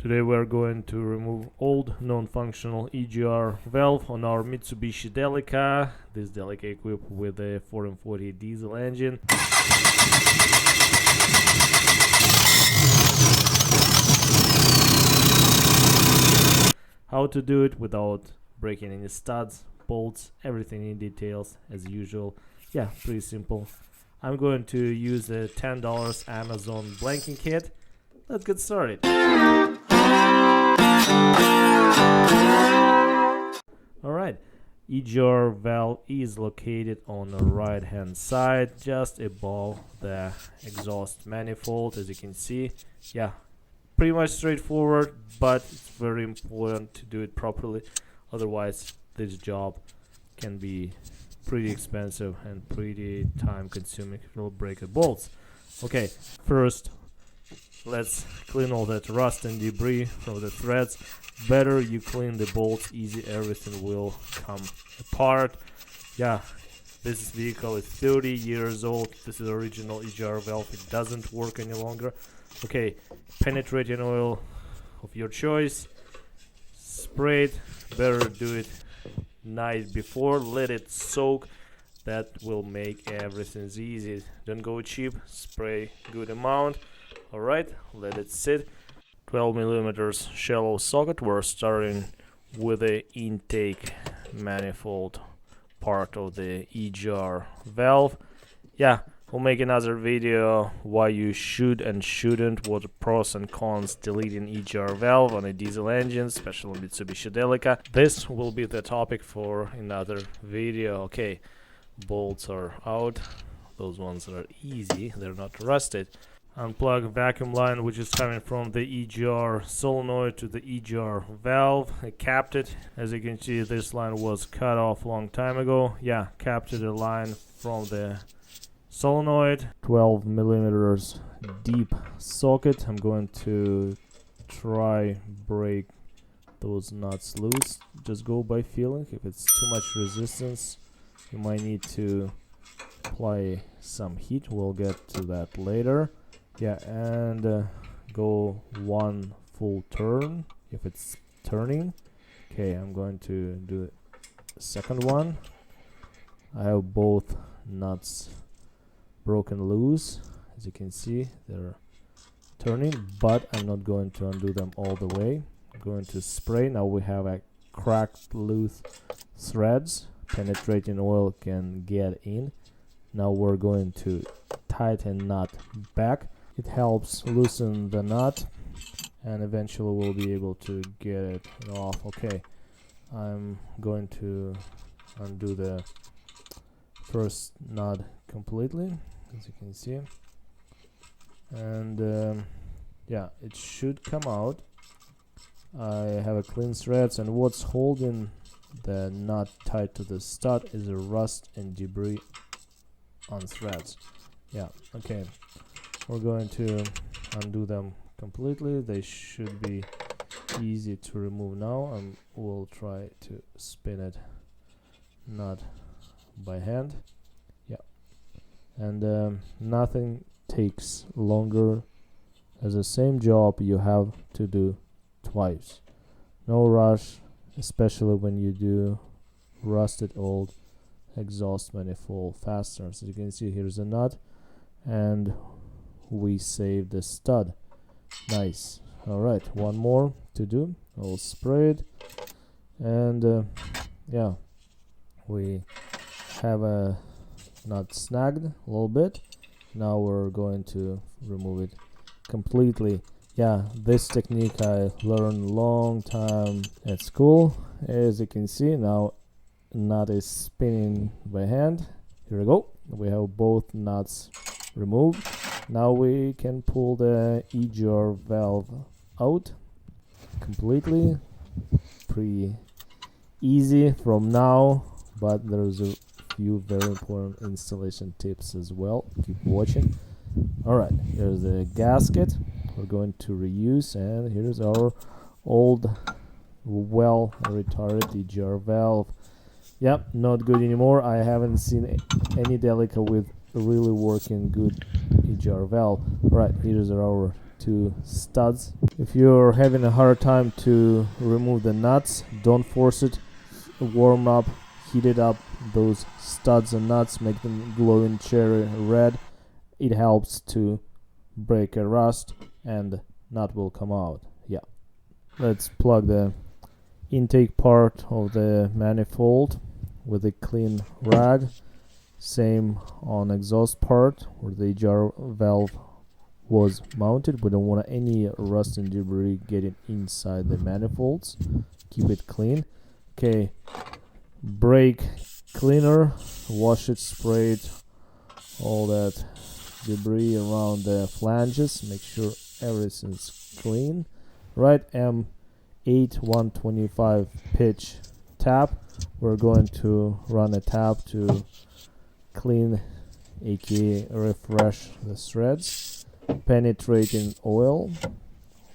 Today we're going to remove old non-functional EGR valve on our Mitsubishi Delica. This Delica equipped with a 4M40 diesel engine. How to do it without breaking any studs, bolts, everything in details as usual. Yeah, pretty simple. I'm going to use a $10 Amazon blanking kit. Let's get started. Alright, EGR valve is located on the right hand side, just above the exhaust manifold, as you can see. Yeah, pretty much straightforward, but it's very important to do it properly, otherwise this job can be pretty expensive and pretty time consuming. It will break the bolts. Okay, first let's clean all that rust and debris from the threads. Better you clean the bolts easy, everything will come apart. Yeah, this vehicle is 30 years old. This is original EGR valve. It doesn't work any longer. Okay, penetrating oil of your choice. Spray it. Better do it night before. Let it soak. That will make everything easy. Don't go cheap. Spray good amount. Alright, let it sit. 12mm shallow socket. We're starting with the intake manifold part of the EGR valve. Yeah, we'll make another video why you should and shouldn't, what the pros and cons deleting EGR valve on a diesel engine, especially Mitsubishi Delica. This will be the topic for another video. Okay, bolts are out. Those ones are easy, they're not rusted. Unplug vacuum line, which is coming from the EGR solenoid to the EGR valve. I capped it. As you can see, this line was cut off a long time ago. Yeah, capped the line from the solenoid. 12mm deep socket. I'm going to try break those nuts loose. Just go by feeling. If it's too much resistance, you might need to apply some heat. We'll get to that later. Yeah, and go one full turn if it's turning. Okay, I'm going to do a second one. I have both nuts broken loose. As you can see, they're turning, but I'm not going to undo them all the way. I'm going to spray. Now we have a cracked loose threads. Penetrating oil can get in. Now we're going to tighten nut back. It helps loosen the nut, and eventually we'll be able to get it off. Okay, I'm going to undo the first nut completely, as you can see, and yeah, it should come out. I have a clean threads, and what's holding the nut tight to the stud is the rust and debris on threads. Yeah, okay. We're going to undo them completely. They should be easy to remove now, and we'll try to spin it not by hand. Yeah, and nothing takes longer, as the same job you have to do twice. No rush, especially when you do rusted old exhaust manifold fasteners. As you can see, here's a nut, and we saved the stud. Nice. Alright, one more to do. I'll spray it, and yeah, we have a nut snagged a little bit. Now we're going to remove it completely. Yeah, this technique I learned long time at school. As you can see, now nut is spinning by hand. Here we go. We have both nuts removed. Now we can pull the EGR valve out completely. Pretty easy from now, but there's a few very important installation tips as well. Keep watching. Alright, here's the gasket we're going to reuse, and here's our old well retarded EGR valve. Yep, not good anymore. I haven't seen any Delica with really working good EGR valve. Right, here's our two studs. If you're having a hard time to remove the nuts, don't force it. Warm up, heat it up, those studs and nuts, make them glowing cherry red. It helps to break a rust and nut will come out. Yeah. Let's plug the intake part of the manifold with a clean rag. Same on exhaust part where the jar valve was mounted. We don't want any rust and debris getting inside the manifolds. Keep it clean. Okay, brake cleaner, wash it, spray it, all that debris around the flanges, make sure everything's clean. Right, M8 125 pitch tap. We're going to run a tap to clean, aka refresh the threads. Penetrating oil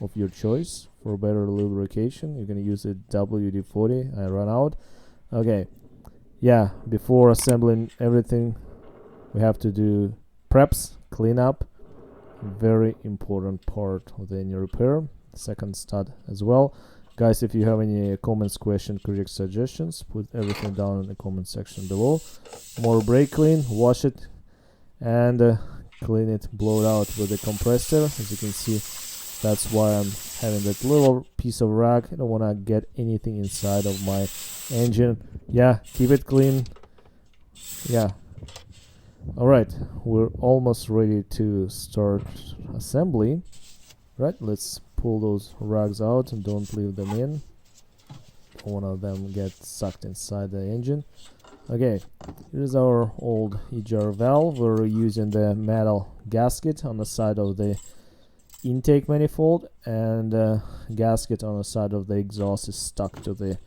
of your choice for better lubrication. You can use a WD-40. I ran out. Okay, yeah, before assembling everything we have to do preps, clean up. Very important part of any repair. Second stud as well. Guys, if you have any comments, questions, correct suggestions, put everything down in the comment section below. More brake clean, wash it and clean it, blow it out with the compressor. As you can see, that's why I'm having that little piece of rag. I don't want to get anything inside of my engine. Yeah, keep it clean. Yeah. Alright, we're almost ready to start assembly. Right, let's pull those rags out and don't leave them in. One of them gets sucked inside the engine. Okay, here's our old Egr valve. We're using the metal gasket on the side of the intake manifold, and gasket on the side of the exhaust is stuck to the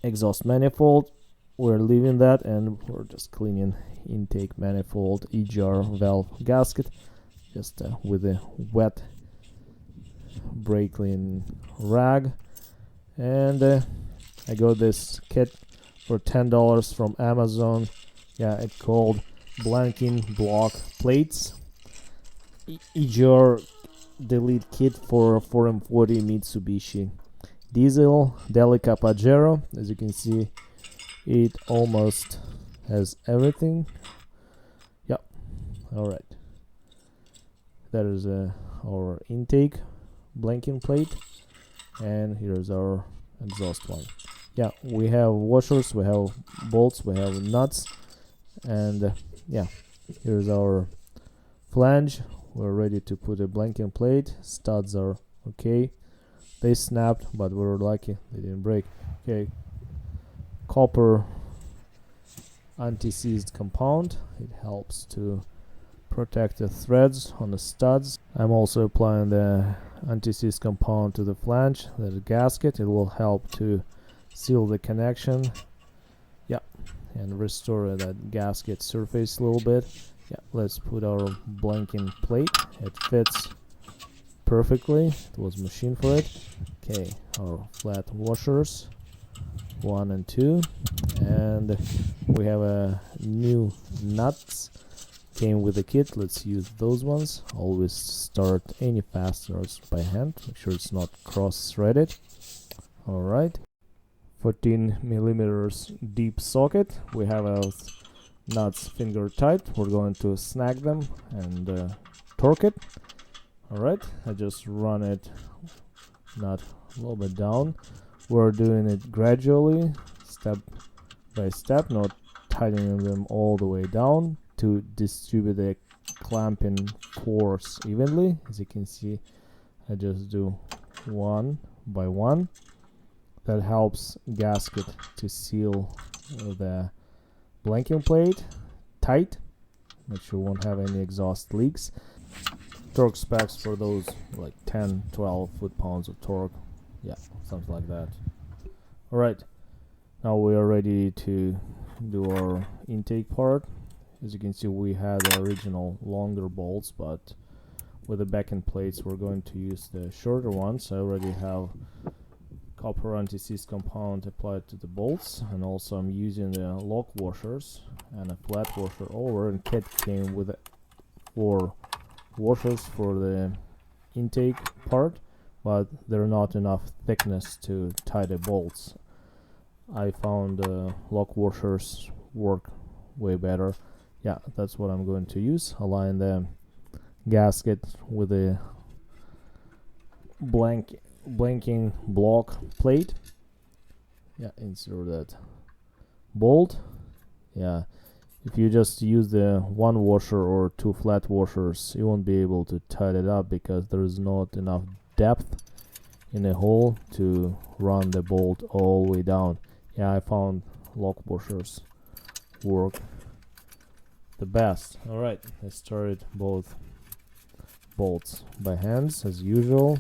exhaust manifold. We're leaving that and we're just cleaning intake manifold Egr valve gasket just with a wet brake clean rag. And I got this kit for $10 from Amazon. Yeah, it's called blanking block plates. Egr delete kit for 4M40 Mitsubishi diesel Delica Pajero. As you can see, it almost has everything. Yep. All right. That is our intake blanking plate, and here's our exhaust one. Yeah, we have washers, we have bolts, we have nuts, and yeah, here's our flange. We're ready to put a blanking plate. Studs are okay. They snapped, but we were lucky they didn't break. Okay, copper anti-seized compound. It helps to protect the threads on the studs. I'm also applying the anti-seize compound to the flange, the gasket. It will help to seal the connection, yeah, and restore that gasket surface a little bit. Yeah, let's put our blanking plate. It fits perfectly. It was machined for it. Okay, our flat washers, 1 and 2, and we have a new nuts. Came with the kit. Let's use those ones. Always start any fasteners by hand. Make sure it's not cross-threaded. All right. 14 millimeters deep socket. We have our nuts finger tight. We're going to snag them and torque it. All right. I just run it not a little bit down. We're doing it gradually, step by step, not tightening them all the way down, to distribute the clamping force evenly. As you can see, I just do one by one. That helps gasket to seal the blanking plate tight. Make sure we won't have any exhaust leaks. Torque specs for those like 10-12 foot-pounds of torque. Yeah, something like that. Alright, now we are ready to do our intake part. As you can see, we had the original longer bolts, but with the backend plates we're going to use the shorter ones. I already have copper anti-seize compound applied to the bolts, and also I'm using the lock washers and a flat washer over, and kit came with 4 washers for the intake part, but they're not enough thickness to tie the bolts. I found lock washers work way better. Yeah, that's what I'm going to use. Align the gasket with a blanking block plate. Yeah, insert that bolt. Yeah, if you just use the one washer or two flat washers, you won't be able to tighten it up because there is not enough depth in a hole to run the bolt all the way down. Yeah, I found lock washers work the best. Alright, I started both bolts by hands as usual.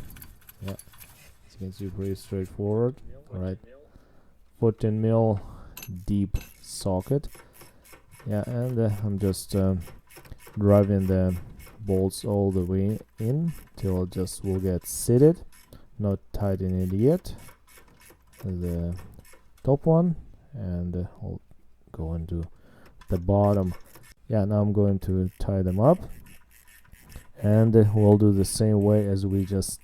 Yeah, as you can see, pretty straightforward. Alright, 14 mil deep socket. Yeah, and I'm just driving the bolts all the way in till it just will get seated. Not tightening it yet. The top one, and I'll go into the bottom. Yeah, now I'm going to tie them up, and we'll do the same way as we just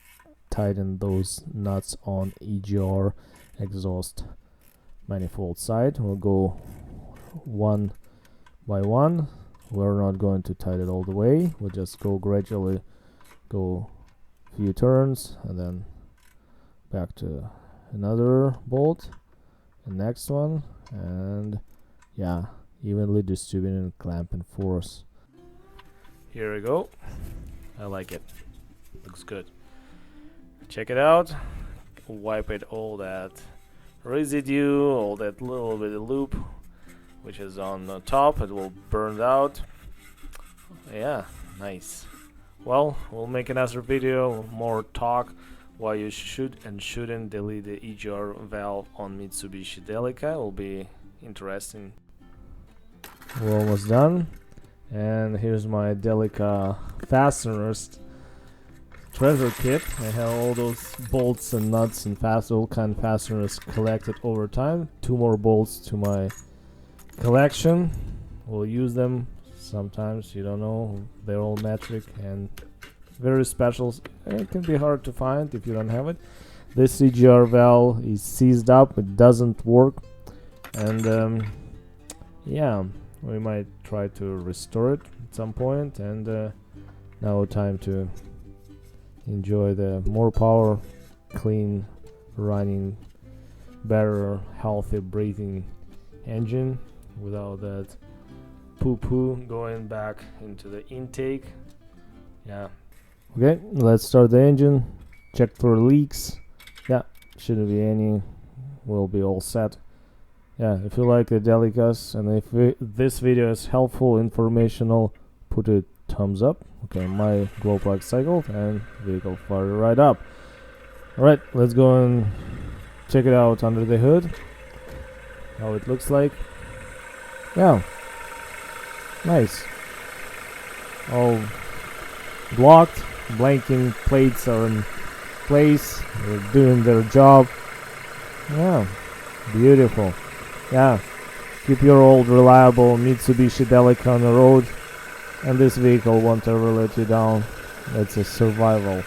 tighten those nuts on EGR exhaust manifold side. We'll go one by one. We're not going to tighten it all the way. We'll just go gradually, go a few turns, and then back to another bolt, the next one, and yeah, evenly distributing and clamping force. Here we go. I like it. Looks good. Check it out. Wipe it all that residue, all that little bit of loop which is on the top. It will burn out. Yeah, nice. Well, we'll make another video, more talk why you should and shouldn't delete the EGR valve on Mitsubishi Delica. It will be interesting. We're almost done, and here's my Delica fasteners treasure kit. I have all those bolts and nuts and all kind of fasteners collected over time. 2 more bolts to my collection. We'll use them sometimes, you don't know, they're all metric and very special. It can be hard to find if you don't have it. This EGR valve is seized up, it doesn't work, and yeah, we might try to restore it at some point. And now time to enjoy the more power, clean running, better healthy breathing engine without that poo-poo going back into the intake. Yeah. Okay, let's start the engine, check for leaks. Yeah, shouldn't be any, we'll be all set. Yeah, if you like the Delicas and if this video is helpful, informational, put a thumbs up. Okay, my glow plug cycled and vehicle fired right up. Alright, let's go and check it out under the hood, how it looks like. Yeah, nice. All blocked, blanking plates are in place, they're doing their job. Yeah, beautiful. Yeah, keep your old reliable Mitsubishi Delica on the road, and this vehicle won't ever let you down. It's a survival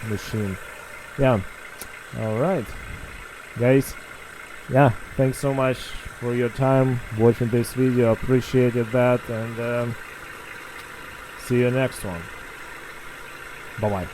machine. Yeah, alright guys, yeah, thanks so much for your time watching this video, appreciated that, and see you next one. Bye bye.